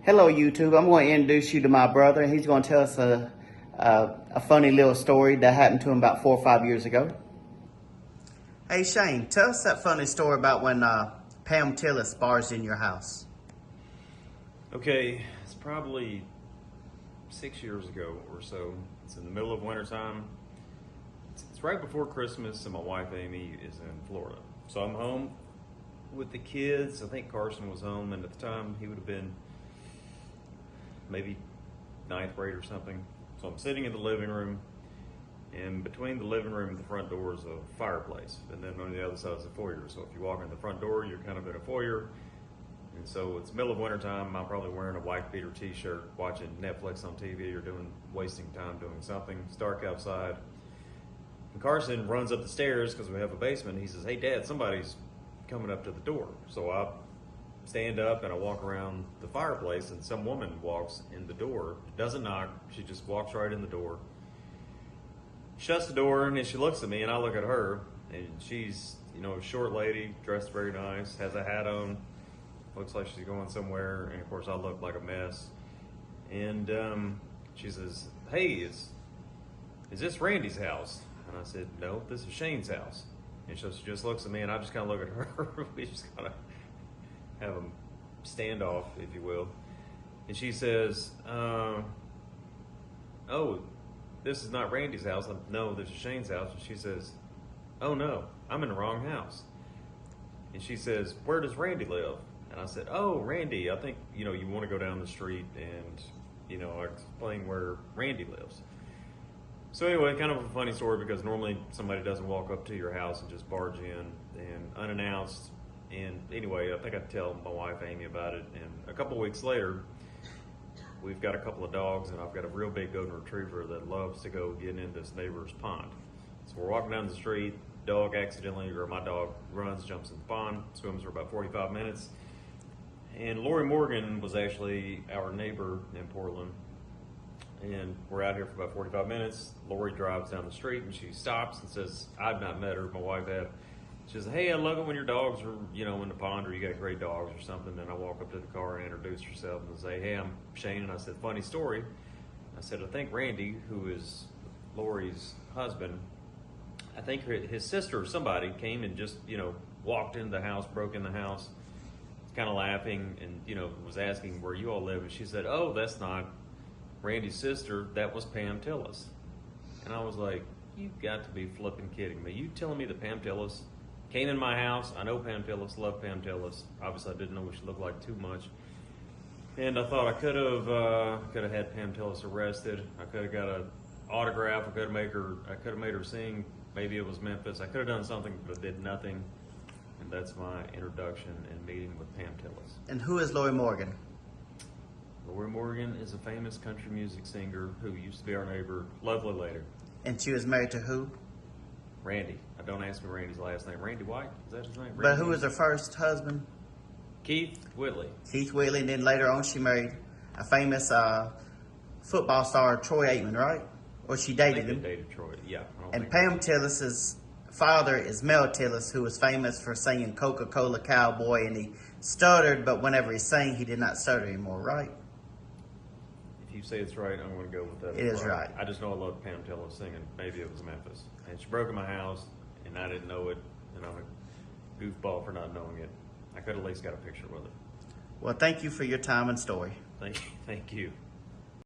Hello, YouTube. I'm going to introduce you to my brother. He's going to tell us a funny little story that happened to him about 4 or 5 years ago. Hey, Shane, tell us that funny story about when Pam Tillis barged in your house. Okay, it's probably 6 years ago or so. It's in the middle of wintertime. It's right before Christmas, and my wife Amy is in Florida. So I'm home with the kids. I think Carson was home, and at the time he would have been maybe 9th grade or something. So I'm sitting in the living room, and between the living room and the front door is a fireplace, and then on the other side is a foyer. So if you walk in the front door, you're kind of in a foyer. And so it's middle of winter time. I'm probably wearing a wife beater t-shirt, watching Netflix on TV, or wasting time doing something. It's dark outside. And Carson runs up the stairs because we have a basement. He says, "Hey Dad, somebody's coming up to the door." So I stand up and I walk around the fireplace, and some woman walks in the door, doesn't knock, she just walks right in the door, shuts the door, and then she looks at me and I look at her, and she's, a short lady, dressed very nice, has a hat on, looks like she's going somewhere, and of course I look like a mess. And she says, "Hey, is this Randy's house?" And I said, "No, this is Shane's house." And so she just looks at me, and I just kind of look at her. We just kind of have a standoff, if you will. And she says, "Oh, this is not Randy's house." "No, this is Shane's house." And she says, "Oh no, I'm in the wrong house." And she says, "Where does Randy live?" And I said, "Oh, Randy, I think, you want to go down the street," and, I explain where Randy lives. So anyway, kind of a funny story, because normally somebody doesn't walk up to your house and just barge in and unannounced. And anyway, I think I tell my wife Amy about it, and a couple of weeks later, we've got a couple of dogs, and I've got a real big golden retriever that loves to go get in this neighbor's pond. So we're walking down the street, my dog runs, jumps in the pond, swims for about 45 minutes. And Lori Morgan was actually our neighbor in Portland. And we're out here for about 45 minutes. Lori drives down the street, and she stops and says, I've not met her, my wife had. She says, "Hey, I love it when your dogs are, in the pond, or you got great dogs or something." And I walk up to the car and introduce herself and say, "Hey, I'm Shane." And I said, "Funny story." I said, "I think Randy, who is Lori's husband, I think his sister or somebody came and just, walked into the house, broke in the house." Kind of laughing, and, was asking where you all live. And she said, "Oh, that's not Randy's sister, that was Pam Tillis." And I was like, "You've got to be flipping kidding me. You telling me that Pam Tillis came in my house?" I know Pam Tillis, love Pam Tillis. Obviously I didn't know what she looked like too much. And I thought I could have had Pam Tillis arrested. I could have got an autograph. I could have made her sing Maybe It Was Memphis. I could have done something, but did nothing. And that's my introduction and meeting with Pam Tillis. And who is Lori Morgan? Lori Morgan is a famous country music singer who used to be our neighbor. Lovely lady. And she was married to who? Randy. Don't ask me Randy's last name. Randy White? Is that his name? But who was her first husband? Keith Whitley. Keith Whitley, and then later on she married a famous football star, Troy Aikman, right? Or she dated him. Dated Troy, yeah. And Pam Tillis's father is Mel Tillis, who was famous for singing Coca-Cola Cowboy, and he stuttered, but whenever he sang, he did not stutter anymore, right? If you say it's right, I'm going to go with that. It is right. I just know I love Pam Tillis singing Maybe It Was Memphis. And she broke in my house, and I didn't know it, and I'm a goofball for not knowing it. I could at least got a picture with it. Well, thank you for your time and story. Thank you.